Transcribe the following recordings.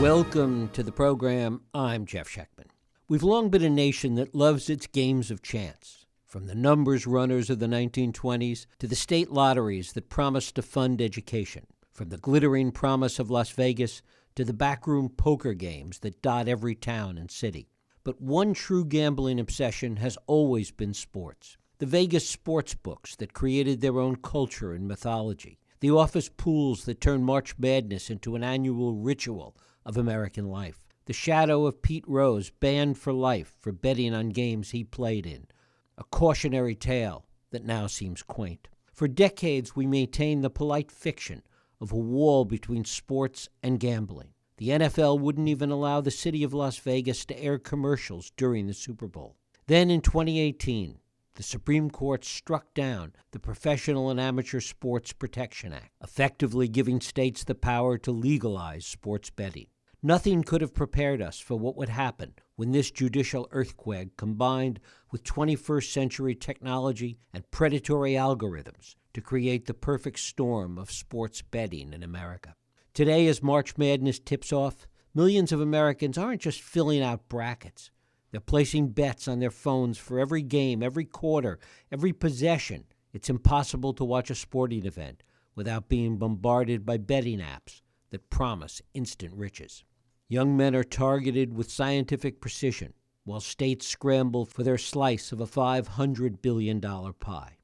Welcome to the program. I'm Jeff Schechtman. We've long been a nation that loves its games of chance, from the numbers runners of the 1920s to the state lotteries that promised to fund education, from the glittering promise of Las Vegas to the backroom poker games that dot every town and city. But one true gambling obsession has always been sports. The Vegas sports books that created their own culture and mythology. The office pools that turned March Madness into an annual ritual of American life. The shadow of Pete Rose banned for life for betting on games he played in. A cautionary tale that now seems quaint. For decades, we maintained the polite fiction of a wall between sports and gambling. The NFL wouldn't even allow the city of Las Vegas to air commercials during the Super Bowl. Then in 2018, the Supreme Court struck down the Professional and Amateur Sports Protection Act, effectively giving states the power to legalize sports betting. Nothing could have prepared us for what would happen when this judicial earthquake combined with 21st century technology and predatory algorithms to create the perfect storm of sports betting in America. Today, as March Madness tips off, millions of Americans aren't just filling out brackets. They're placing bets on their phones for every game, every quarter, every possession. It's impossible to watch a sporting event without being bombarded by betting apps that promise instant riches. Young men are targeted with scientific precision, while states scramble for their slice of a $500 billion pie.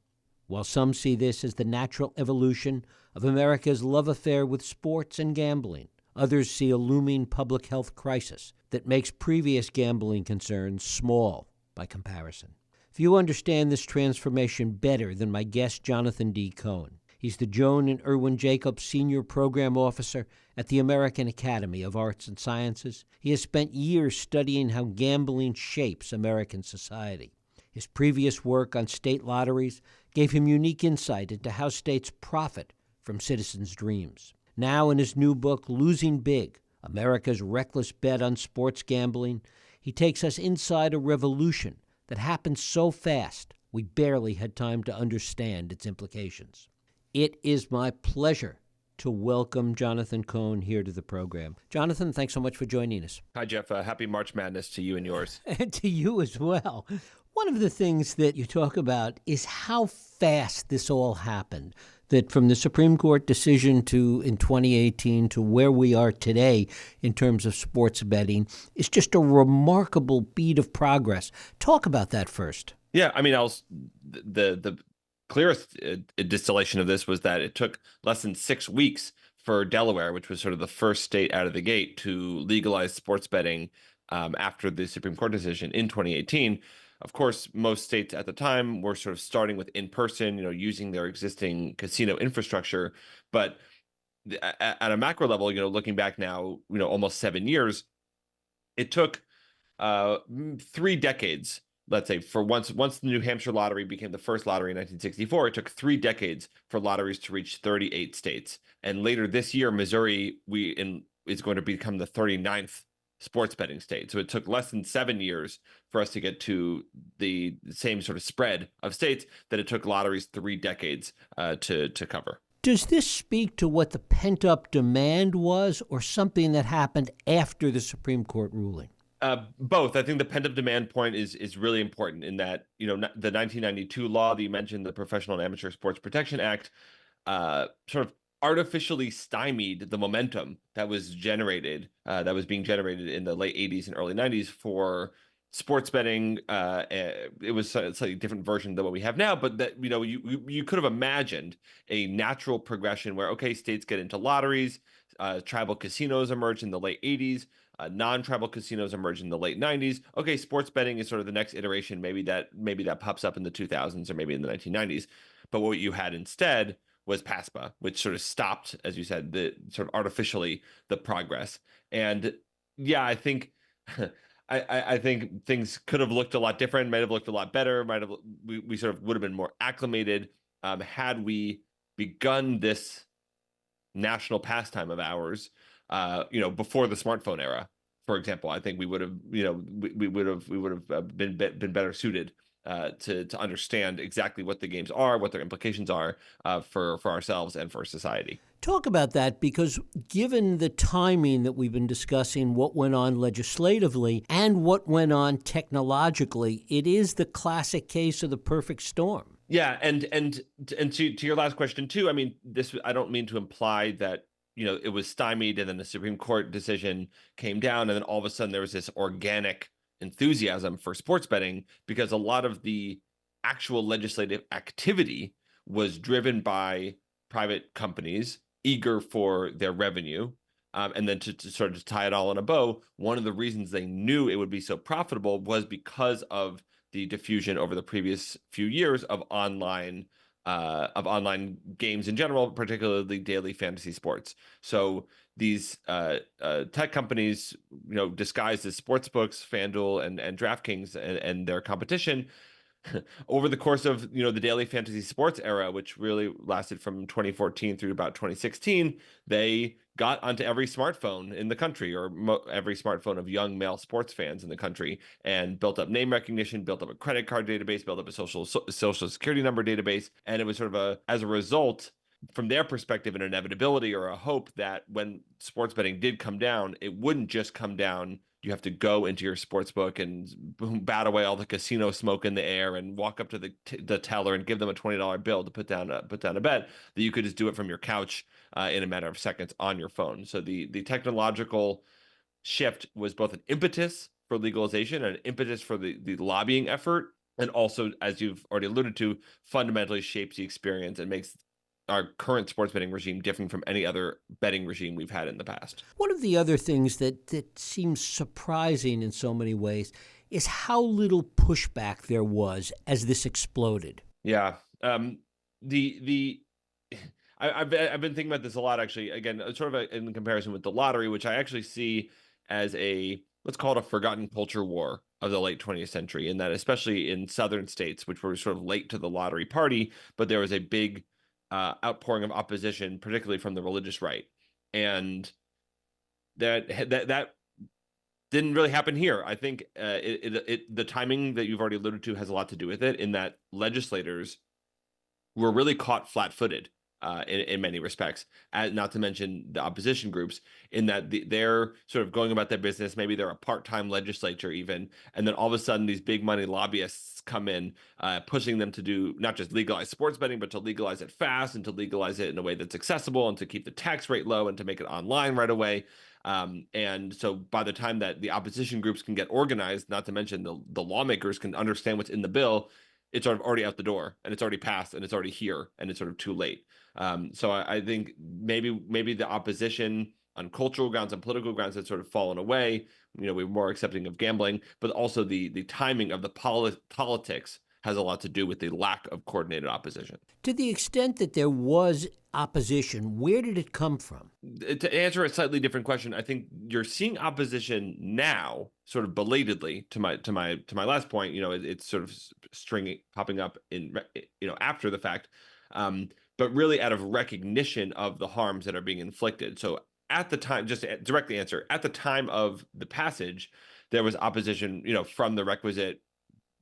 While some see this as the natural evolution of America's love affair with sports and gambling, others see a looming public health crisis that makes previous gambling concerns small by comparison. Few understand this transformation better than my guest, Jonathan D. Cohen. He's the Joan and Irwin Jacobs Senior Program Officer at the American Academy of Arts and Sciences. He has spent years studying how gambling shapes American society. His previous work on state lotteries gave him unique insight into how states profit from citizens' dreams. Now, in his new book, Losing Big, America's Reckless Bet on Sports Gambling, he takes us inside a revolution that happened so fast we barely had time to understand its implications. It is my pleasure to welcome Jonathan Cohen here to the program. Jonathan, thanks so much for joining us. Hi, Jeff. Happy March Madness to you and yours. And to you as well. One of the things that you talk about is how fast this all happened, that from the Supreme Court decision in 2018 to where we are today in terms of sports betting is just a remarkable beat of progress. Talk about that first. Yeah, I mean, the clearest distillation of this was that it took less than 6 weeks for Delaware, which was sort of the first state out of the gate to legalize sports betting after the Supreme Court decision in 2018. Of course, most states at the time were sort of starting with in-person, using their existing casino infrastructure. But at a macro level, looking back now, almost 7 years, it took 3 decades. Let's say for once the New Hampshire lottery became the first lottery in 1964, it took 3 decades for lotteries to reach 38 states. And later this year, Missouri is going to become the 39th sports betting state. So it took less than 7 years for us to get to the same sort of spread of states that it took lotteries 3 decades to cover. Does this speak to what the pent-up demand was, or something that happened after the Supreme Court ruling? Both. I think the pent-up demand point is really important in that, the 1992 law that you mentioned, the Professional and Amateur Sports Protection Act, sort of artificially stymied the momentum that was being generated in the late 80s and early 90s for sports betting. It was a slightly different version than what we have now, but that, you could have imagined a natural progression where, okay, states get into lotteries, tribal casinos emerge in the late 80s, non-tribal casinos emerge in the late 90s. Okay, sports betting is sort of the next iteration. Maybe that pops up in the 2000s or maybe in the 1990s. But what you had instead was PASPA, which sort of stopped, as you said, the sort of artificially the progress. And yeah, I think I think things could have looked a lot different, might have looked a lot better, we sort of would have been more acclimated had we begun this national pastime of ours before the smartphone era, for example. I think we would have, we would have been better suited to understand exactly what the games are, what their implications are for ourselves and for society. Talk about that, because given the timing that we've been discussing, what went on legislatively and what went on technologically, it is the classic case of the perfect storm. Yeah, and to your last question too, I mean, this I don't mean to imply that, it was stymied and then the Supreme Court decision came down and then all of a sudden there was this organic enthusiasm for sports betting, because a lot of the actual legislative activity was driven by private companies eager for their revenue. And then to sort of tie it all in a bow, one of the reasons they knew it would be so profitable was because of the diffusion over the previous few years of online games in general, particularly daily fantasy sports. So these tech companies, disguised as sports books, FanDuel and DraftKings and their competition, over the course of the daily fantasy sports era, which really lasted from 2014 through about 2016, they got onto every smartphone in the country, or every smartphone of young male sports fans in the country, and built up name recognition, built up a credit card database, built up a social security number database, and it was sort of as a result, from their perspective, an inevitability or a hope that when sports betting did come down, it wouldn't just come down. You have to go into your sports book and bat away all the casino smoke in the air and walk up to the teller and give them a $20 bill to put down a bet. That you could just do it from your couch in a matter of seconds on your phone. So the technological shift was both an impetus for legalization and an impetus for the lobbying effort, and also, as you've already alluded to, fundamentally shapes the experience and makes our current sports betting regime different from any other betting regime we've had in the past. One of the other things that seems surprising in so many ways is how little pushback there was as this exploded. Yeah. The I've been thinking about this a lot, actually. Again, sort of in comparison with the lottery, which I actually see as let's call it a forgotten culture war of the late 20th century, in that, especially in southern states, which were sort of late to the lottery party, but there was a big outpouring of opposition, particularly from the religious right, and that didn't really happen here. I think the timing that you've already alluded to has a lot to do with it, in that legislators were really caught flat-footed in many respects, not to mention the opposition groups, in that they're sort of going about their business. Maybe they're a part-time legislature even, and then all of a sudden these big money lobbyists come in, pushing them to do not just legalize sports betting, but to legalize it fast and to legalize it in a way that's accessible and to keep the tax rate low and to make it online right away. And so by the time that the opposition groups can get organized, not to mention the lawmakers can understand what's in the bill, it's sort of already out the door and it's already passed and it's already here and it's sort of too late. So I think maybe the opposition on cultural grounds and political grounds had sort of fallen away. We were more accepting of gambling, but also the timing of the politics has a lot to do with the lack of coordinated opposition. To the extent that there was opposition, where did it come from? To answer a slightly different question, I think you're seeing opposition now, sort of belatedly. To my last point, it's sort of popping up in after the fact, but really out of recognition of the harms that are being inflicted. So at the time, just to directly answer, at the time of the passage, there was opposition, from the requisite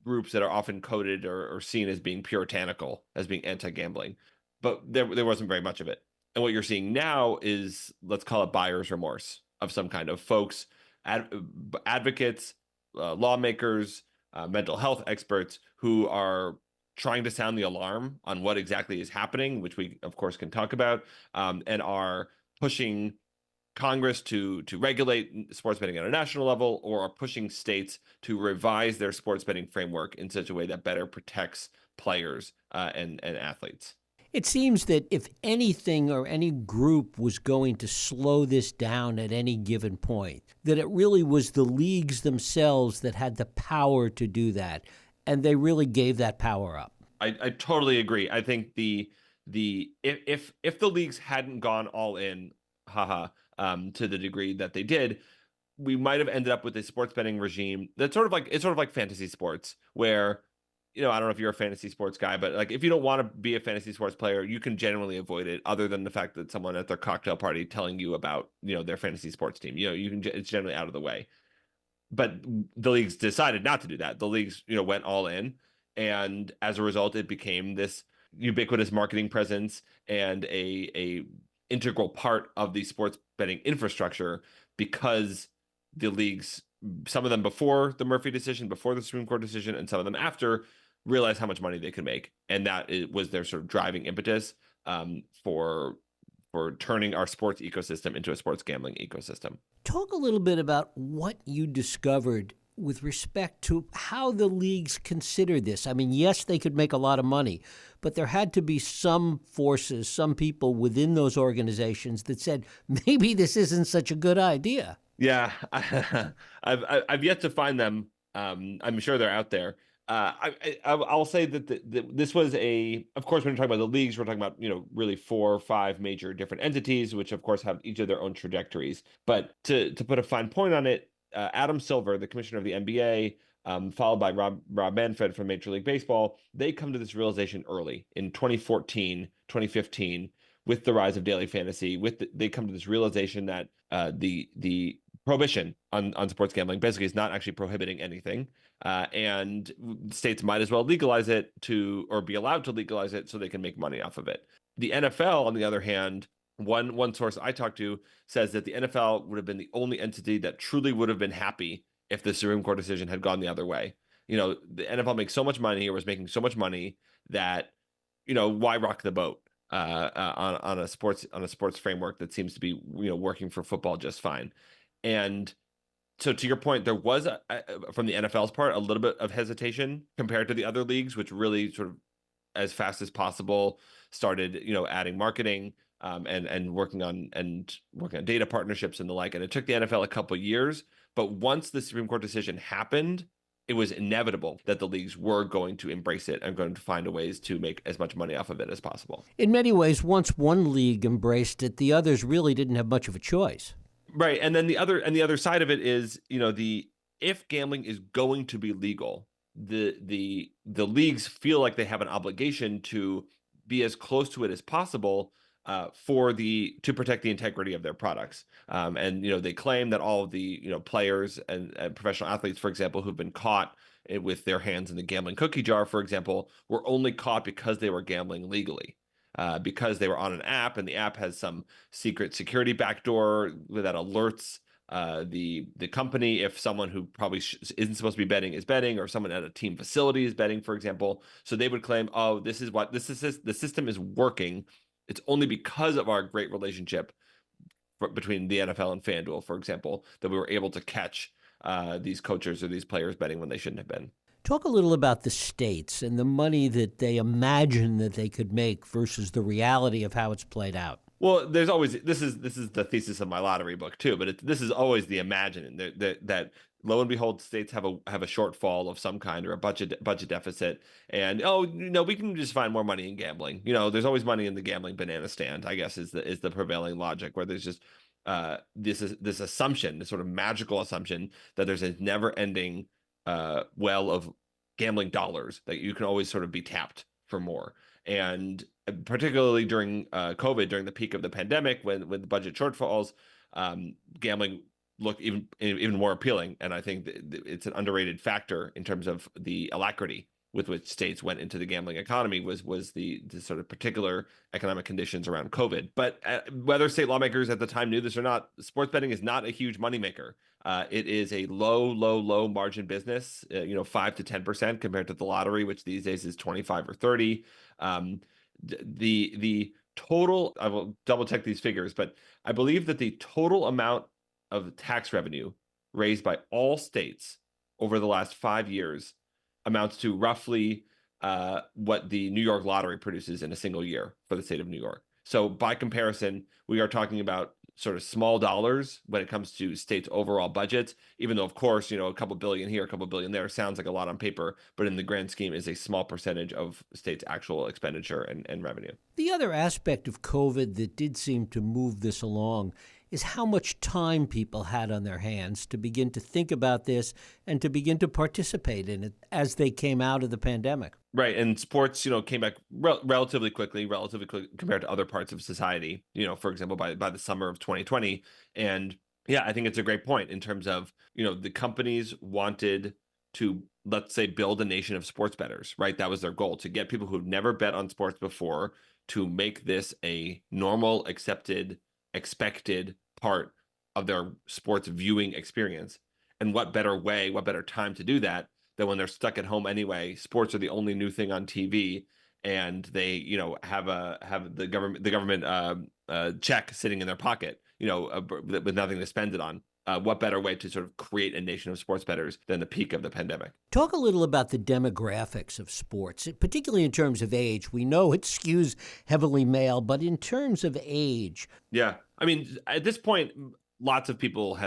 groups that are often coded or seen as being puritanical, as being anti-gambling, but there wasn't very much of it. And what you're seeing now is, let's call it buyer's remorse of some kind, of folks, advocates, lawmakers, mental health experts, who are trying to sound the alarm on what exactly is happening, which we of course can talk about, and are pushing Congress to regulate sports betting at a national level, or are pushing states to revise their sports betting framework in such a way that better protects players and athletes. It seems that if anything or any group was going to slow this down at any given point, that it really was the leagues themselves that had the power to do that, and they really gave that power up. I totally agree. I think if the leagues hadn't gone all in, to the degree that they did, we might have ended up with a sports betting regime that's sort of like fantasy sports, where I don't know if you're a fantasy sports guy, but like, if you don't want to be a fantasy sports player, you can generally avoid it, other than the fact that someone at their cocktail party telling you about their fantasy sports team, it's generally out of the way. But the leagues decided not to do that. The leagues went all in, And as a result, it became this ubiquitous marketing presence and a integral part of the sports betting infrastructure because the leagues, some of them before the Murphy decision, before the Supreme Court decision, and some of them after, realized how much money they could make, and that it was their sort of driving impetus for turning our sports ecosystem into a sports gambling ecosystem. Talk a little bit about what you discovered with respect to how the leagues consider this. I mean, yes, they could make a lot of money, but there had to be some forces, some people within those organizations that said, maybe this isn't such a good idea. Yeah, I've yet to find them. I'm sure they're out there. I'll say that this was of course, when we're talking about the leagues, we're talking about, really 4 or 5 major different entities, which of course have each of their own trajectories. But to put a fine point on it, Adam Silver, the commissioner of the NBA, followed by Rob Manfred from Major League Baseball, they come to this realization early in 2014, 2015, with the rise of daily fantasy. They come to this realization that the prohibition on sports gambling basically is not actually prohibiting anything, and states might as well legalize it or be allowed to legalize it so they can make money off of it. The NFL, on the other hand, one source I talked to says that the NFL would have been the only entity that truly would have been happy if the Supreme Court decision had gone the other way. The NFL makes so much money, or was making so much money, that why rock the boat on a sports framework that seems to be working for football just fine. And so, to your point, there was from the NFL's part a little bit of hesitation compared to the other leagues, which really sort of as fast as possible started adding marketing, and working on data partnerships and the like. And it took the NFL a couple of years, but once the Supreme Court decision happened, it was inevitable that the leagues were going to embrace it and going to find ways to make as much money off of it as possible. In many ways, once one league embraced it, the others really didn't have much of a choice. Right. And then the other side of it is, if gambling is going to be legal, the leagues feel like they have an obligation to be as close to it as possible, to protect the integrity of their products. And they claim that all of the players and professional athletes, for example, who've been caught with their hands in the gambling cookie jar, for example, were only caught because they were gambling legally. Because they were on an app, and the app has some secret security backdoor that alerts the company if someone who probably isn't supposed to be betting is betting, or someone at a team facility is betting, for example. So they would claim, oh, the system is working. It's only because of our great relationship between the NFL and FanDuel, for example, that we were able to catch these coaches or these players betting when they shouldn't have been. Talk a little about the states and the money that they imagine that they could make versus the reality of how it's played out. Well, there's always this is the thesis of my lottery book too, but this is always the imagining that lo and behold, states have a shortfall of some kind, or a budget deficit, and we can just find more money in gambling. There's always money in the gambling banana stand, I guess is the prevailing logic, where there's just this assumption, this sort of magical assumption that there's a never-ending well of gambling dollars that you can always sort of be tapped for more. And particularly during COVID, during the peak of the pandemic, when the budget shortfalls, gambling looked even more appealing. And I think it's an underrated factor in terms of the alacrity with which states went into the gambling economy was the sort of particular economic conditions around COVID. But whether state lawmakers at the time knew this or not, sports betting is not a huge moneymaker. It is a low margin business, 5 to 10% compared to the lottery, which these days is 25 or 30. The total, I will double check these figures, but I believe that the total amount of tax revenue raised by all states over the last 5 years amounts to roughly what the New York lottery produces in a single year for the state of New York. So by comparison, we are talking about sort of small dollars when it comes to states' overall budgets, even though, of course, a couple billion here, a couple billion there sounds like a lot on paper, but in the grand scheme is a small percentage of states' actual expenditure and revenue. The other aspect of COVID that did seem to move this along is how much time people had on their hands to begin to think about this and to begin to participate in it as they came out of the pandemic. Right. And sports, came back relatively quickly compared to other parts of society, for example, by the summer of 2020. And yeah, I think it's a great point in terms of, the companies wanted to, let's say, build a nation of sports bettors, right? That was their goal, to get people who've never bet on sports before to make this a normal, accepted, expected part of their sports viewing experience. And what better way, what better time to do that than when they're stuck at home anyway? Sports are the only new thing on TV, and they, have the government check sitting in their pocket, with nothing to spend it on. What better way to sort of create a nation of sports bettors than the peak of the pandemic? Talk a little about the demographics of sports, particularly in terms of age. We know it skews heavily male, but in terms of age. Yeah, I mean, at this point, lots of people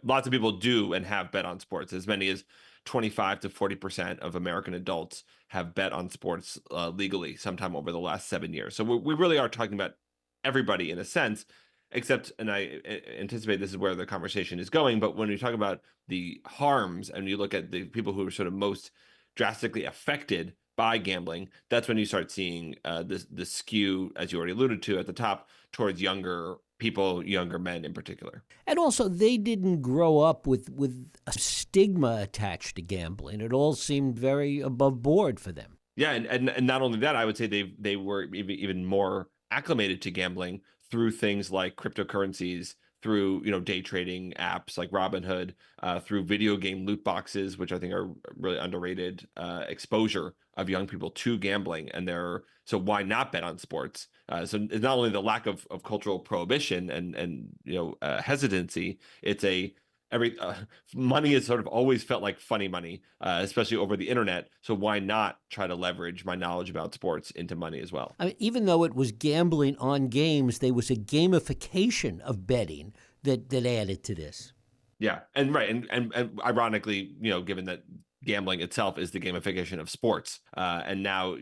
lots of people do and have bet on sports. As many as 25 to 40% of American adults have bet on sports legally sometime over the last 7 years. So we really are talking about everybody in a sense, except, and I anticipate this is where the conversation is going, but when you talk about the harms and you look at the people who are sort of most drastically affected by gambling, that's when you start seeing the skew, as you already alluded to at the top, towards younger people, younger men in particular. And also, they didn't grow up with a stigma attached to gambling. It all seemed very above board for them. Yeah, and not only that, I would say they were even more acclimated to gambling through things like cryptocurrencies, through day trading apps like Robinhood, through video game loot boxes, which I think are really underrated exposure of young people to gambling. And so why not bet on sports? So it's not only the lack of cultural prohibition and hesitancy, it's money has sort of always felt like funny money, especially over the internet. So why not try to leverage my knowledge about sports into money as well? I mean, even though it was gambling on games, there was a gamification of betting that added to this. Yeah, and right, and ironically, given that gambling itself is the gamification of sports, and now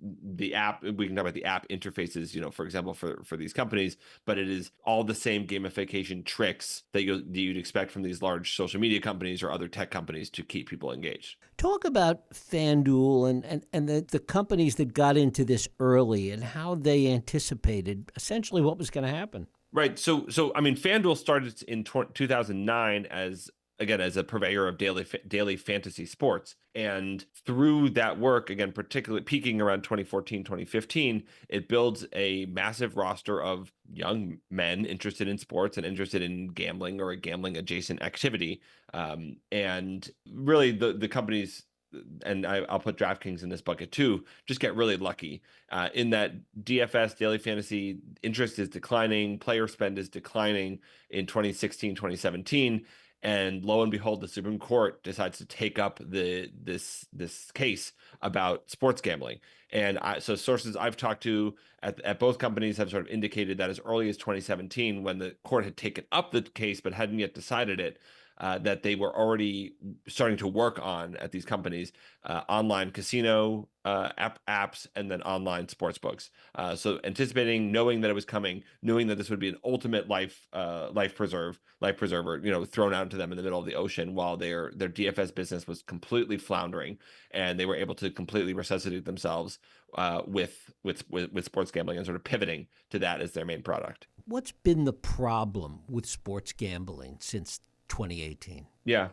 the app, we can talk about the app interfaces, for example, for these companies, but it is all the same gamification tricks that you'd expect from these large social media companies or other tech companies to keep people engaged. Talk about FanDuel and the companies that got into this early and how they anticipated essentially what was going to happen. Right. So I mean, FanDuel started in 2009 as a purveyor of daily fantasy sports. And through that work, again, particularly peaking around 2014, 2015, it builds a massive roster of young men interested in sports and interested in gambling or a gambling adjacent activity. And really the companies, and I'll put DraftKings in this bucket too, just get really lucky in that DFS, daily fantasy interest is declining, player spend is declining in 2016, 2017. And lo and behold, the Supreme Court decides to take up this case about sports gambling. And so sources I've talked to at both companies have sort of indicated that as early as 2017, when the court had taken up the case but hadn't yet decided it, that they were already starting to work on at these companies, online casino apps, and then online sports books. So anticipating, knowing that it was coming, knowing that this would be an ultimate life preserver, thrown out to them in the middle of the ocean while their DFS business was completely floundering, and they were able to completely resuscitate themselves with sports gambling and sort of pivoting to that as their main product. What's been the problem with sports gambling since 2018? Yeah.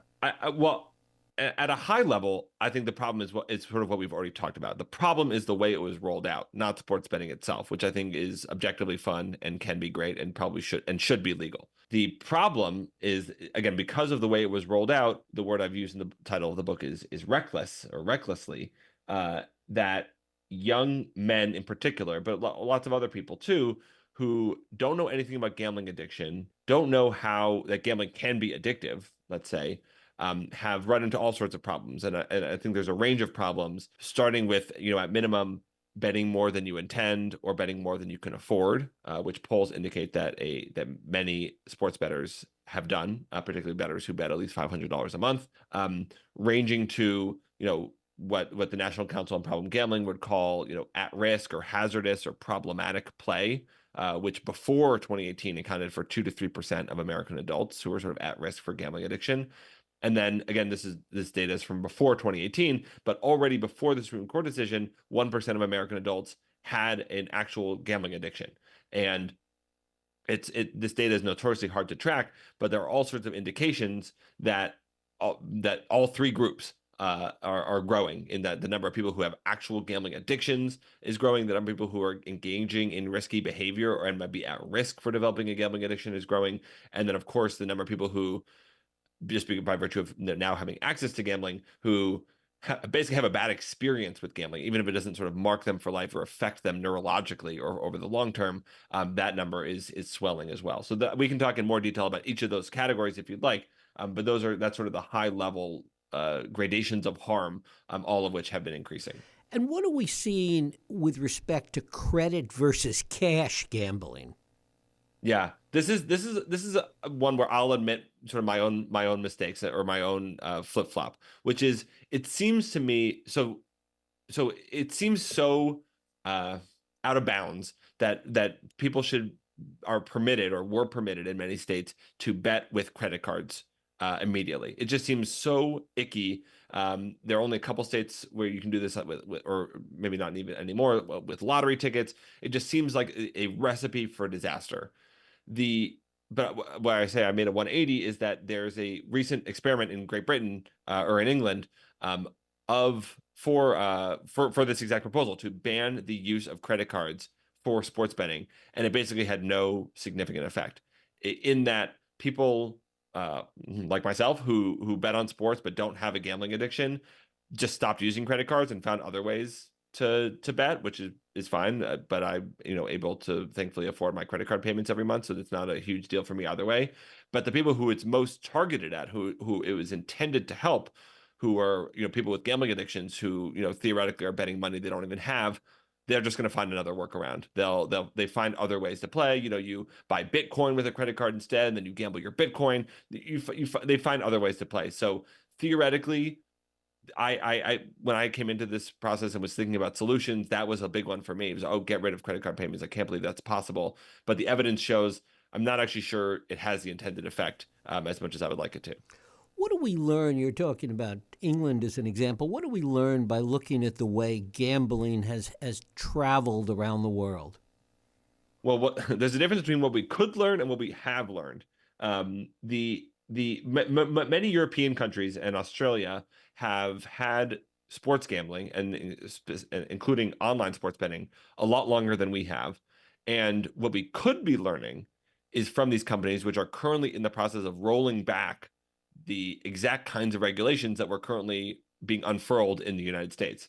Well, at a high level, I think the problem is it's sort of what we've already talked about. The problem is the way it was rolled out, not sports betting itself, which I think is objectively fun and can be great and probably should be legal. The problem is, again, because of the way it was rolled out, the word I've used in the title of the book is reckless or recklessly, that young men in particular, but lots of other people too, who don't know anything about gambling addiction, don't know how that gambling can be addictive, let's say, have run into all sorts of problems. And I think there's a range of problems, starting with, at minimum, betting more than you intend or betting more than you can afford, which polls indicate that many sports bettors have done, particularly bettors who bet at least $500 a month, ranging to, what the National Council on Problem Gambling would call, at risk or hazardous or problematic play, which before 2018 accounted for 2 to 3% of American adults who were sort of at risk for gambling addiction. And then again, this data is from before 2018, but already before the Supreme Court decision, 1% of American adults had an actual gambling addiction. And this data is notoriously hard to track, but there are all sorts of indications that all three groups are growing, in that the number of people who have actual gambling addictions is growing. The number of people who are engaging in risky behavior or and might be at risk for developing a gambling addiction is growing. And then, of course, the number of people who, just by virtue of now having access to gambling, who basically have a bad experience with gambling, even if it doesn't sort of mark them for life or affect them neurologically or over the long term, that number is swelling as well. So that we can talk in more detail about each of those categories if you'd like, but that's sort of the high level gradations of harm, all of which have been increasing. And what are we seeing with respect to credit versus cash gambling? Yeah, this is one where I'll admit sort of my own mistakes or my own flip flop, which is, it seems to me so it seems so uh, out of bounds that people are permitted or were permitted in many states to bet with credit cards immediately. It just seems so icky. There are only a couple states where you can do this or maybe not even anymore, with lottery tickets. It just seems like a recipe for disaster. The But why I say I made a 180 is that there's a recent experiment in Great Britain, or in England, um, of for this exact proposal to ban the use of credit cards for sports betting, and it basically had no significant effect. In that, people like myself who bet on sports but don't have a gambling addiction just stopped using credit cards and found other ways to bet, which is fine. But I'm able to thankfully afford my credit card payments every month, so it's not a huge deal for me either way. But the people who it's most targeted at, who it was intended to help, who are people with gambling addictions, who theoretically are betting money they don't even have. They're just going to find another workaround. They find other ways to play. You buy Bitcoin with a credit card instead, and then you gamble your Bitcoin. They find other ways to play. So theoretically, I when I came into this process and was thinking about solutions, that was a big one for me. It was, oh, get rid of credit card payments. I can't believe that's possible. But the evidence shows I'm not actually sure it has the intended effect, as much as I would like it to. What do we learn? You're talking about England as an example. What do we learn by looking at the way gambling has traveled around the world? Well, there's a difference between what we could learn and what we have learned. Many European countries and Australia have had sports gambling, and including online sports betting, a lot longer than we have. And what we could be learning is from these companies, which are currently in the process of rolling back the exact kinds of regulations that were currently being unfurled in the United States.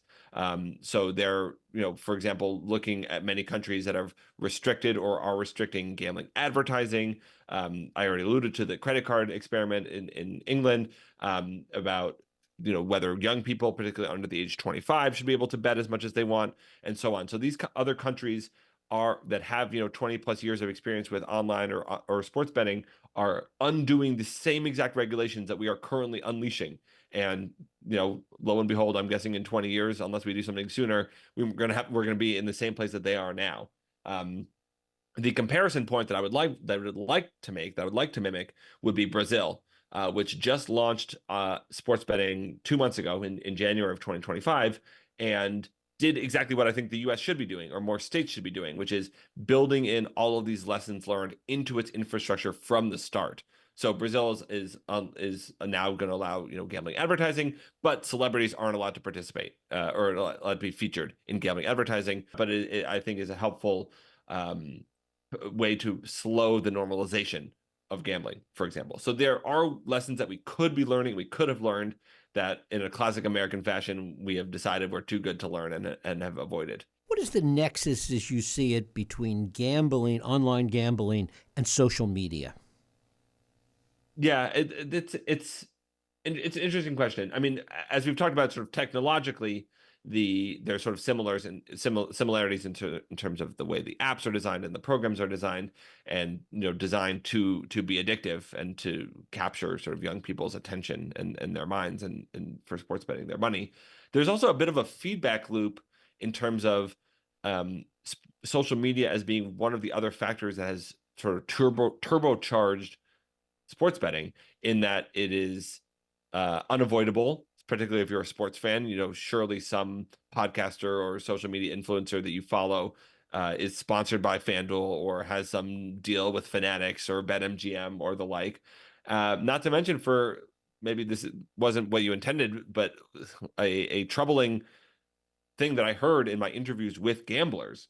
So they're, for example, looking at many countries that have restricted or are restricting gambling advertising. I already alluded to the credit card experiment in England, about whether young people, particularly under the age of 25, should be able to bet as much as they want, and so on. So these other countries that have 20 plus years of experience with online or sports betting are undoing the same exact regulations that we are currently unleashing. And lo and behold, I'm guessing in 20 years, unless we do something sooner, we're gonna be in the same place that they are now. The comparison point that I would like to mimic would be Brazil, which just launched sports betting 2 months ago in January of 2025, and did exactly what I think the US should be doing, or more states should be doing, which is building in all of these lessons learned into its infrastructure from the start. So Brazil is now going to allow gambling advertising, but celebrities aren't allowed to participate, or allowed to be featured in gambling advertising. But I think is a helpful way to slow the normalization of gambling, for example. So there are lessons that we could be learning, we could have learned, that in a classic American fashion, we have decided we're too good to learn and have avoided. What is the nexus, as you see it, between gambling, online gambling, and social media? Yeah, it's an interesting question. I mean, as we've talked about, sort of technologically, there's sort of similarities in terms of the way the apps are designed and the programs are designed, and designed to be addictive and to capture sort of young people's attention and their minds, and for sports betting their money. There's also a bit of a feedback loop in terms of social media as being one of the other factors that has sort of turbocharged sports betting, in that it is unavoidable, particularly if you're a sports fan. Surely some podcaster or social media influencer that you follow is sponsored by FanDuel or has some deal with Fanatics or BetMGM or the like. Not to mention, for maybe this wasn't what you intended, but a troubling thing that I heard in my interviews with gamblers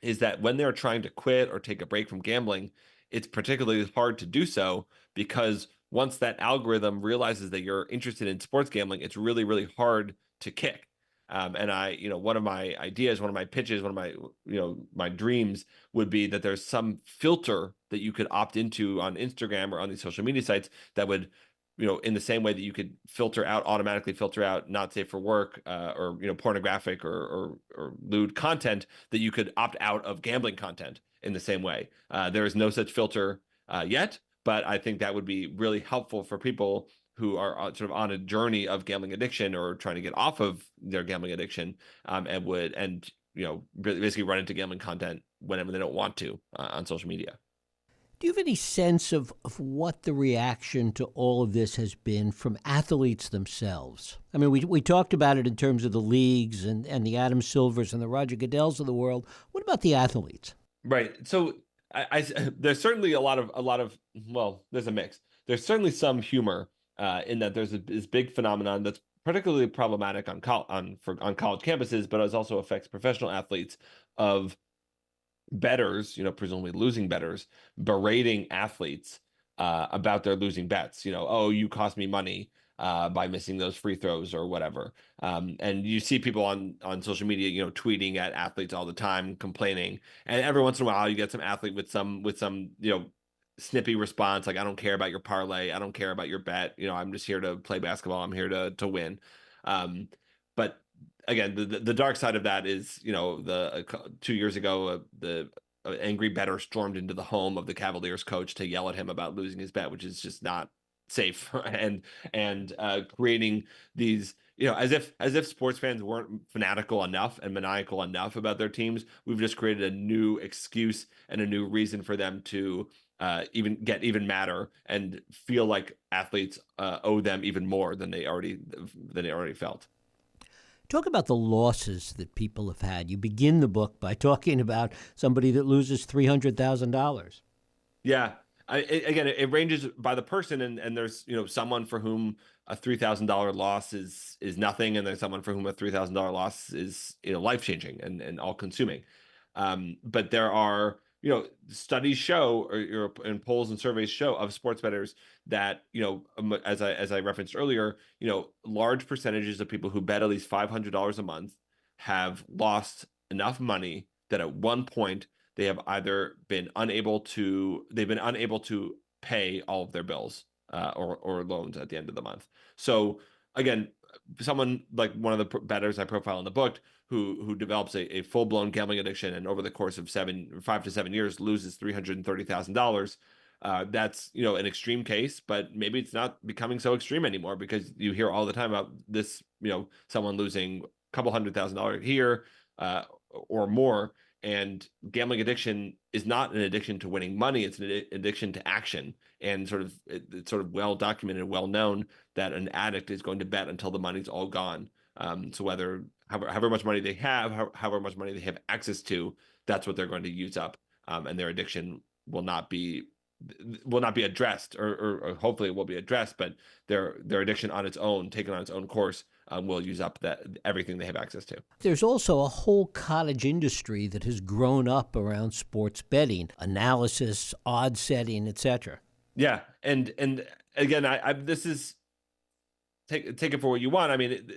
is that when they're trying to quit or take a break from gambling, it's particularly hard to do so because once that algorithm realizes that you're interested in sports gambling, it's really, really hard to kick. And one of my ideas, one of my pitches, one of my, my dreams would be that there's some filter that you could opt into on Instagram or on these social media sites that would, in the same way that you could automatically filter out not safe for work, or pornographic or lewd content, that you could opt out of gambling content in the same way. There is no such filter yet, but I think that would be really helpful for people who are sort of on a journey of gambling addiction or trying to get off of their gambling addiction, and basically run into gambling content whenever they don't want to on social media. Do you have any sense of what the reaction to all of this has been from athletes themselves? I mean, we talked about it in terms of the leagues and the Adam Silvers and the Roger Goodells of the world. What about the athletes? Right. So there's certainly a lot of well, there's a mix. There's certainly some humor in that there's this big phenomenon that's particularly problematic on college campuses, but it also affects professional athletes of bettors, presumably losing bettors, berating athletes about their losing bets. Oh, you cost me money by missing those free throws or whatever. And you see people on social media, tweeting at athletes all the time, complaining. And every once in a while, you get some athlete with some snippy response like, "I don't care about your parlay. I don't care about your bet. I'm just here to play basketball. I'm here to win." But again, the dark side of that is, 2 years ago, the angry bettor stormed into the home of the Cavaliers coach to yell at him about losing his bet, which is just not safe, and creating these, as if sports fans weren't fanatical enough and maniacal enough about their teams. We've just created a new excuse and a new reason for them to even get even madder and feel like athletes owe them even more than they already felt. Talk about the losses that people have had. You begin the book by talking about somebody that loses $300,000. Yeah. Again, it ranges by the person, and there's someone for whom a $3,000 loss is nothing, and there's someone for whom a $3,000 loss is life changing and all consuming. But there are studies show, and polls and surveys show of sports bettors that as I referenced earlier, large percentages of people who bet at least $500 a month have lost enough money that at one point they have either been unable to pay all of their bills or loans at the end of the month. So again, someone like one of the bettors I profile in the book who develops a full-blown gambling addiction and over the course of 5 to 7 years loses $330,000. That's an extreme case, but maybe it's not becoming so extreme anymore because you hear all the time about this, someone losing a couple $100,000 here or more. And gambling addiction is not an addiction to winning money; it's an addiction to action. And it's sort of well documented, well known that an addict is going to bet until the money's all gone. So however much money they have, however much money they have access to, that's what they're going to use up, and their addiction will not be addressed, or hopefully it will be addressed, but their addiction on its own, taken on its own course, will use up everything they have access to. There's also a whole cottage industry that has grown up around sports betting, analysis, odds setting, etc. Yeah, and again, this is take it for what you want. I mean,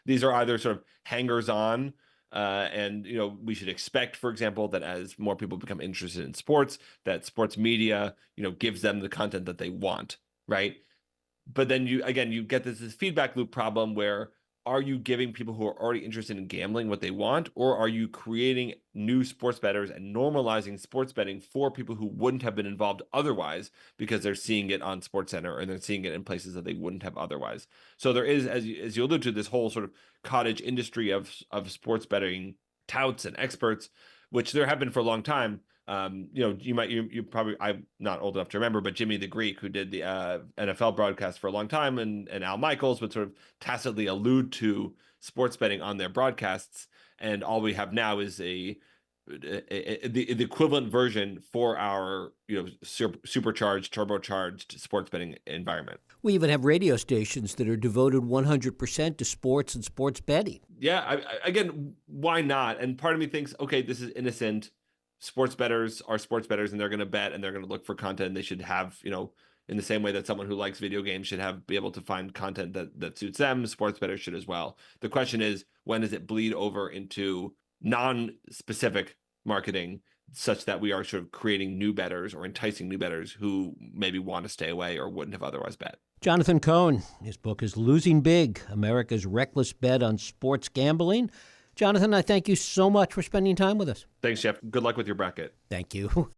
these are either sort of hangers on. And we should expect, for example, that as more people become interested in sports, that sports media, gives them the content that they want, right? But then you get this feedback loop problem where, are you giving people who are already interested in gambling what they want, or are you creating new sports bettors and normalizing sports betting for people who wouldn't have been involved otherwise because they're seeing it on SportsCenter and they're seeing it in places that they wouldn't have otherwise? So there is, as you allude to, this whole sort of cottage industry of sports betting touts and experts, which there have been for a long time. You probably, I'm not old enough to remember, but Jimmy the Greek, who did the NFL broadcast for a long time, and Al Michaels would sort of tacitly allude to sports betting on their broadcasts. And all we have now is a the equivalent version for our supercharged, turbocharged sports betting environment. We even have radio stations that are devoted 100% to sports and sports betting. Yeah, again, why not? And part of me thinks, okay, this is innocent. Sports bettors are sports bettors, and they're going to bet, and they're going to look for content. And they should have, in the same way that someone who likes video games should be able to find content that suits them. Sports bettors should as well. The question is, when does it bleed over into non-specific marketing, such that we are sort of creating new bettors or enticing new bettors who maybe want to stay away or wouldn't have otherwise bet? Jonathan Cohen, his book is Losing Big, America's Reckless Bet on Sports Gambling. Jonathan, I thank you so much for spending time with us. Thanks, Jeff. Good luck with your bracket. Thank you.